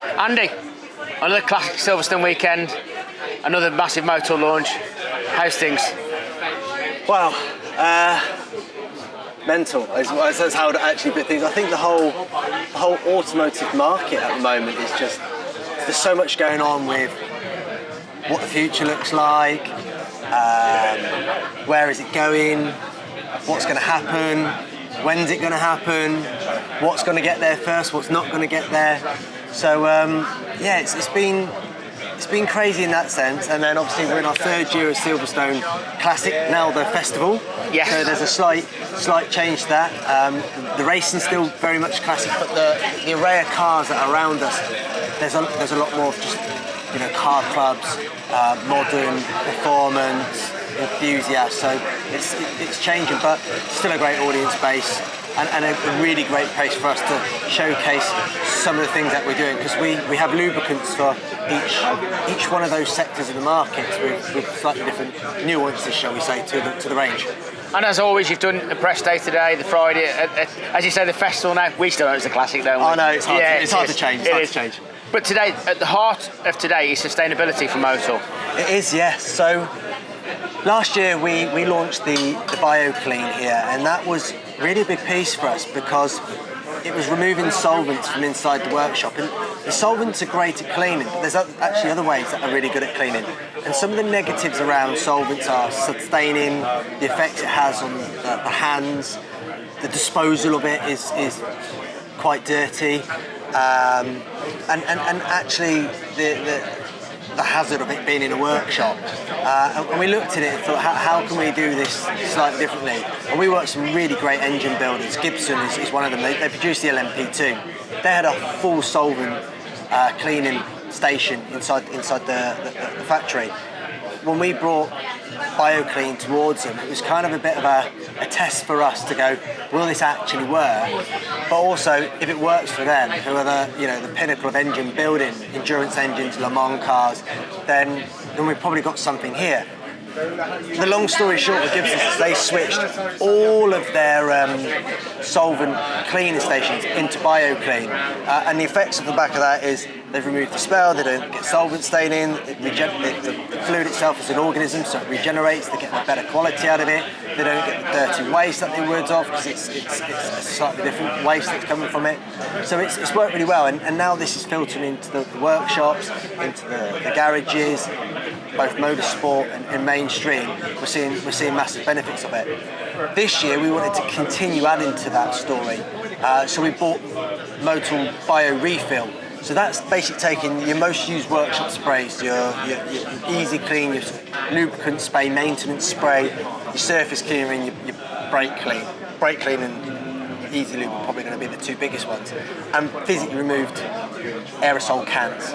Andy, another classic Silverstone weekend, another massive Motul launch. How's things? Wow, mental. That's how to actually put things. I think the whole automotive market at the moment is just, there's so much going on with what the future looks like, where is it going, what's going to happen, when's it going to happen, what's going to get there first, what's not going to get there. So yeah, it's been crazy in that sense, and then obviously we're in our third year of Silverstone Classic, now the festival. Yes. So there's a slight change to that. The racing's still very much classic, but the array of cars that are around us, there's a lot more of just, you know, car clubs, modern, performance, enthusiasts. So it's changing, but still a great audience base. And a really great place for us to showcase some of the things that we're doing, because we have lubricants for each one of those sectors of the market with slightly different nuances, shall we say, to the range. And as always, you've done a press day today, the Friday, as you say, the festival now. We still know it's a classic, don't we? I know, it's hard to change. It's hard to change. But today, at the heart of today is sustainability for Motul. It is, yes. So last year we launched the BioClean here, and that was really a big piece for us because it was removing solvents from inside the workshop. And the solvents are great at cleaning, but there's actually other ways that are really good at cleaning. And some of the negatives around solvents are sustaining, the effects it has on the hands, the disposal of it is quite dirty, and actually the hazard of it being in a workshop. And we looked at it and thought, how can we do this slightly differently? And we worked with some really great engine builders. Gibson is one of them. They produced the LMP2. They had a full solvent cleaning station inside the factory. When we brought BioClean towards them, it was kind of a bit of a test for us to go, will this actually work? But also, if it works for them, who are the pinnacle of engine building, endurance engines, Le Mans cars, then we've probably got something here. The long story short with Gibson is they switched all of their solvent cleaning stations into BioClean, and the effects of the back of that is they've removed the smell, they don't get solvent staining, the fluid itself is an organism, so it regenerates, they get a better quality out of it, they don't get the dirty waste that they would of, because it's a slightly different waste that's coming from it. So it's worked really well, and now this is filtering into the workshops, into the garages, both motorsport and mainstream. We're seeing massive benefits of it. This year we wanted to continue adding to that story, so we bought Motul Bio Refill. So that's basically taking your most used workshop sprays, your easy clean, your lubricant spray, maintenance spray, your surface cleaner, and your brake clean. Brake clean and easy lube are probably going to be the two biggest ones, and physically removed aerosol cans.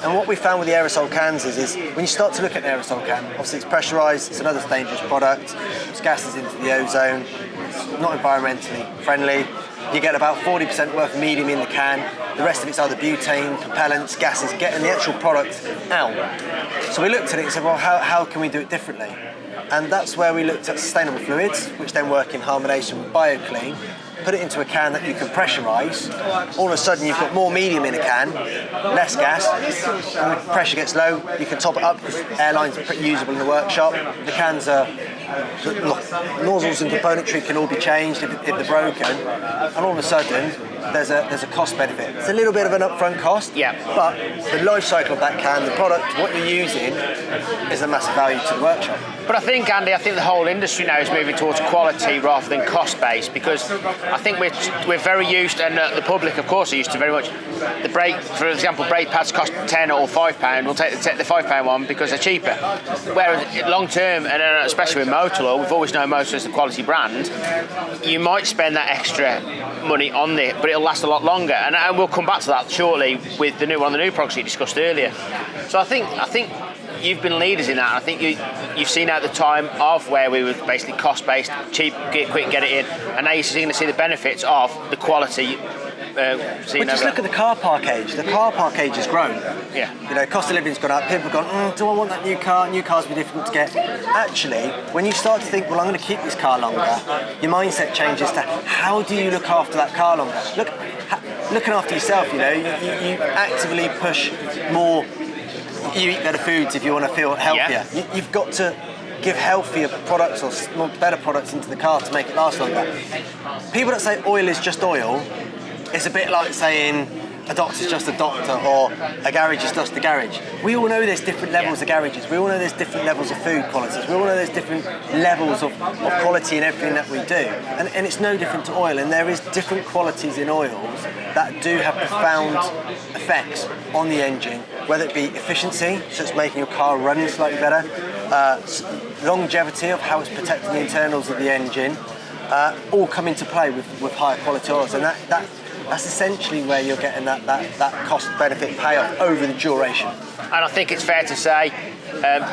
And what we found with the aerosol cans is when you start to look at an aerosol can, obviously it's pressurised, it's another dangerous product, it's gases into the ozone, it's not environmentally friendly. You get about 40% worth of medium in the can, the rest of it's either butane, propellants, gases, getting the actual product out. So we looked at it and said, well, how can we do it differently? And that's where we looked at sustainable fluids, which then work in harmonization with BioClean, put it into a can that you can pressurise. All of a sudden you've got more medium in a can, less gas, and the pressure gets low, you can top it up because airlines are pretty usable in the workshop. The cans are, nozzles and componentry can all be changed if they're broken, and all of a sudden there's a cost benefit. It's a little bit of an upfront cost, yeah, but the life cycle of that can, the product, what you're using, is a massive value to the workshop. But I think, Andy, the whole industry now is moving towards quality rather than cost-based, because I think we're very used, and the public, of course, are used to very much the brake. For example, brake pads cost £10 or £5. We'll take the £5 one because they're cheaper. Whereas long term, and especially with Motul, we've always known Motul as a quality brand. You might spend that extra money on it, but it'll last a lot longer. And we'll come back to that shortly with the new products you discussed earlier. So I think you've been leaders in that. I think you've seen at the time of where we were basically cost-based, cheap, get quick, get it in, and now you're going to see the benefits of the quality. But just look at the car park age. The car park age has grown. Yeah. You know, cost of living's gone up. People have gone, do I want that new car? New cars will be difficult to get. Actually, when you start to think, well, I'm going to keep this car longer, your mindset changes to how do you look after that car longer? Look, looking after yourself. You actively push more. You eat better foods if you want to feel healthier. Yeah. You've got to give healthier products or more better products into the car to make it last longer. People that say oil is just oil, it's a bit like saying a doctor's just a doctor or a garage is just a garage. We all know there's different levels of garages. We all know there's different levels of food qualities. We all know there's different levels of quality in everything that we do. And it's no different to oil. And there is different qualities in oils that do have profound effects on the engine, whether it be efficiency, so it's making your car run slightly better, longevity of how it's protecting the internals of the engine, all come into play with higher quality oils. And that's essentially where you're getting that cost-benefit payoff over the duration. And I think it's fair to say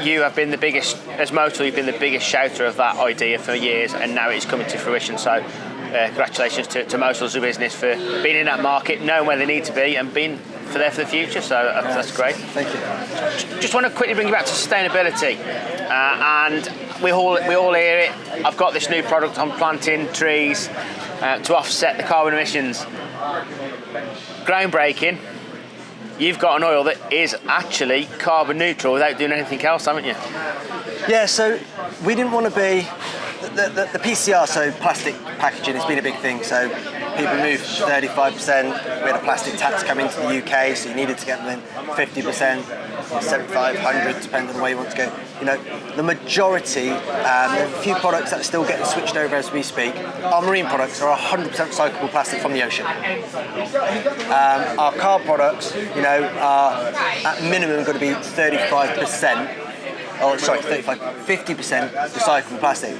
you have been the biggest, as Motul, you've been the biggest shouter of that idea for years, and now it's coming to fruition. So congratulations to Motul as a business for being in that market, knowing where they need to be, and being there for the future. So that's great. Thank you. Just want to quickly bring you back to sustainability, and we all hear it. I've got this new product. I'm planting trees to offset the carbon emissions. Groundbreaking. You've got an oil that is actually carbon neutral without doing anything else, haven't you? Yeah, so we didn't want to be the PCR, so plastic packaging has been a big thing. So people moved 35%. We had a plastic tax come into the UK, so you needed to get them in 50%, 75, 100, depending on the way you want to go. The majority, there are a few products that are still getting switched over as we speak. Our marine products are 100% recyclable plastic from the ocean. Our car products, are at minimum going to be 35%. 50% recyclable plastic.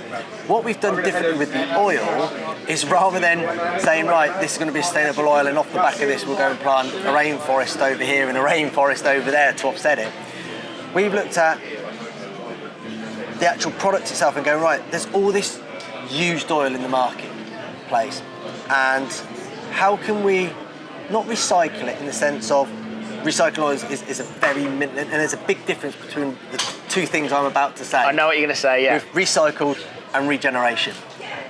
What we've done differently with the oil is, rather than saying, right, this is going to be sustainable oil and off the back of this we'll go and plant a rainforest over here and a rainforest over there to offset it, we've looked at the actual product itself and go, right, there's all this used oil in the marketplace, and how can we not recycle it in the sense of recycled oil is a very, and there's a big difference between the two things I'm about to say. I know what you're going to say, yeah. With recycled and regeneration.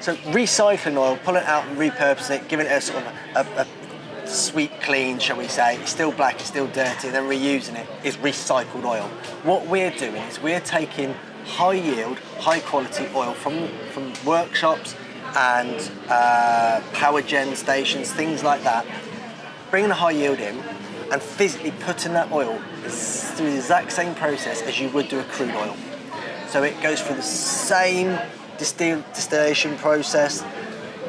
So recycling oil, pulling it out and repurposing it, giving it a sort of a sweet clean, shall we say, it's still black, it's still dirty, then reusing it is recycled oil. What we're doing is we're taking high yield, high quality oil from workshops and power gen stations, things like that, bringing a high yield in, and physically putting that oil through the exact same process as you would do a crude oil. So it goes through the same distillation process,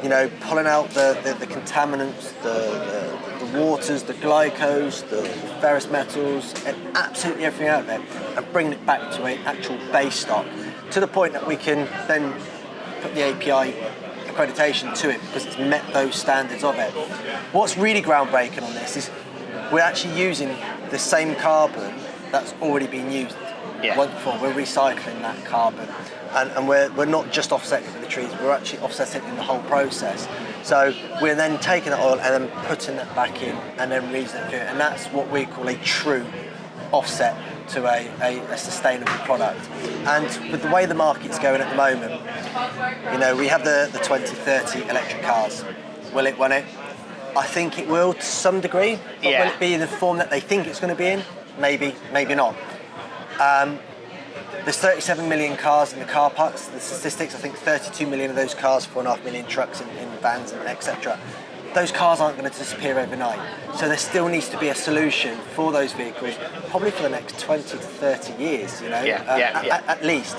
pulling out the contaminants, the waters, the glycos, the ferrous metals, and absolutely everything out of it, and bringing it back to an actual base stock, to the point that we can then put the API accreditation to it because it's met those standards of it. What's really groundbreaking on this is we're actually using the same carbon that's already been used once before. We're recycling that carbon, and we're not just offsetting the trees, we're actually offsetting in the whole process. So we're then taking that oil and then putting it back in and then reusing it, and that's what we call a true offset to a sustainable product. And with the way the market's going at the moment, we have the 2030 electric cars. Will it, won't it? I think it will to some degree, but will it be in the form that they think it's going to be in? Maybe, maybe not. There's 37 million cars in the car parks. The statistics, I think 32 million of those cars, 4.5 million trucks in vans, and etc. Those cars aren't going to disappear overnight. So there still needs to be a solution for those vehicles, probably for the next 20 to 30 years, at least.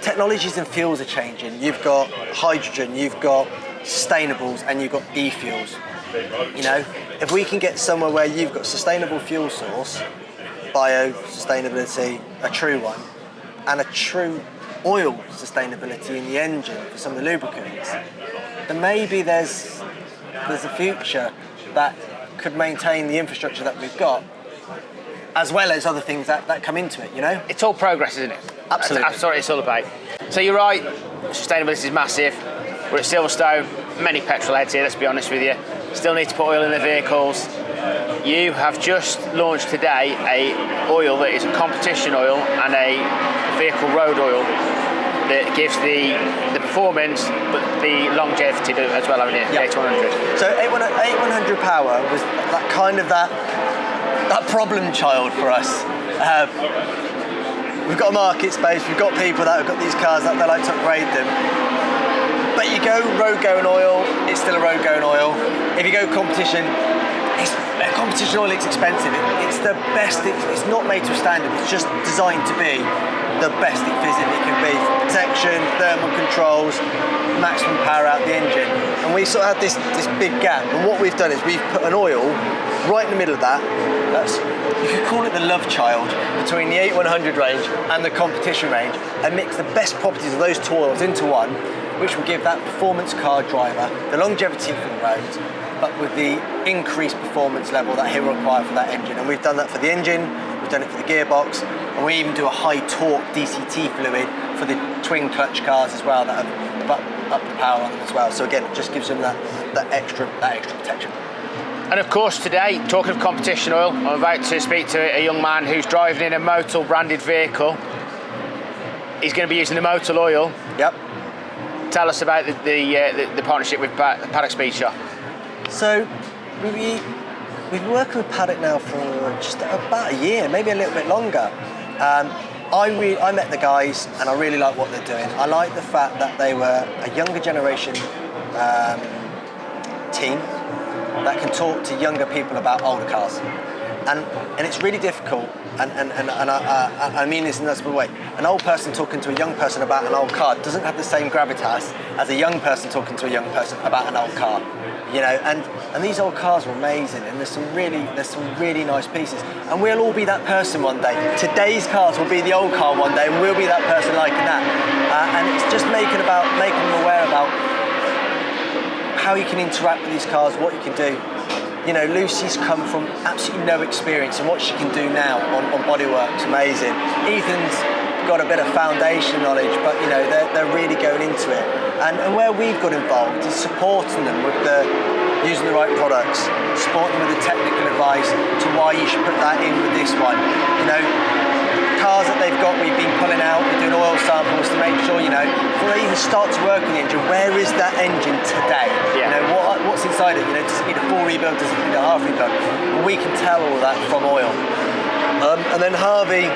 Technologies and fuels are changing. You've got hydrogen, you've got sustainables, and you've got e-fuels. If we can get somewhere where you've got sustainable fuel source, bio sustainability, a true one, and a true oil sustainability in the engine for some of the lubricants, then maybe there's a future that could maintain the infrastructure that we've got, as well as other things that come into it, It's all progress, isn't it? Absolutely. That's what it's all about. So you're right, sustainability is massive. We're at Silverstone, many petrol heads here, let's be honest with you. Still need to put oil in their vehicles. You have just launched today a oil that is a competition oil and a vehicle road oil that gives the performance, but the longevity as well, haven't you? Yeah. The 8100. So 8100 power was that problem child for us. We've got a market space, we've got people that have got these cars that they like to upgrade them. But you go road going oil, it's still a road going oil. If you go competition oil, it's expensive. It's the best, it's not made to a standard, it's just designed to be the best it physically can be for protection, thermal controls, maximum power out the engine. And we sort of had this big gap, and what we've done is we've put an oil right in the middle of that. You could call it the love child between the 8100 range and the competition range, and mix the best properties of those two oils into one, which will give that performance car driver the longevity for the road, but with the increased performance level that he'll require for that engine. And we've done that for the engine, we've done it for the gearbox, and we even do a high torque DCT fluid for the twin clutch cars as well that have up the power on them as well. So again, it just gives them that extra protection. And of course today, talking of competition oil, I'm about to speak to a young man who's driving in a Motul branded vehicle. He's going to be using the Motul oil. Yep. Tell us about the partnership with Paddock Speed Shop. So we've been working with Paddock now for just about a year, maybe a little bit longer. I met the guys and I really like what they're doing. I like the fact that they were a younger generation team that can talk to younger people about older cars. And it's really difficult, and I mean this in a nice way. An old person talking to a young person about an old car doesn't have the same gravitas as a young person talking to a young person about an old car. You know, and these old cars are amazing, and there's some really nice pieces, and we'll all be that person one day. Today's cars will be the old car one day, and we'll be that person liking that. And it's just making them aware about how you can interact with these cars, what you can do. You know, Lucy's come from absolutely no experience, and what she can do now on bodywork's amazing. Ethan's got a bit of foundation knowledge, but you know, they're really going into it. And where we've got involved is supporting them with using the right products, supporting them with the technical advice to why you should put that in with this one. You know, cars that they've got, we've been pulling out, we're doing oil samples to make sure, you know, before they even start to work on the engine, where is that engine today? Yeah. You know, what's inside it? You know, does it need a full rebuild? Does it need a half rebuild? And we can tell all that from oil. And then Harvey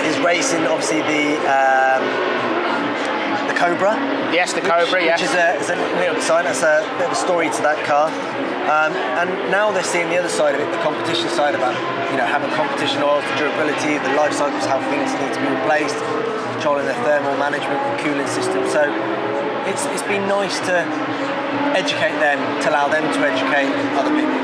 is racing, obviously, the Cobra. Yes, the Cobra, which is a little design. That's a bit of a story to that car. And now they're seeing the other side of it, the competition side about, you know, having competition oils, the durability, the life cycles, how things need to be replaced, controlling their thermal management, cooling system. So it's been nice to educate them, to allow them to educate other people.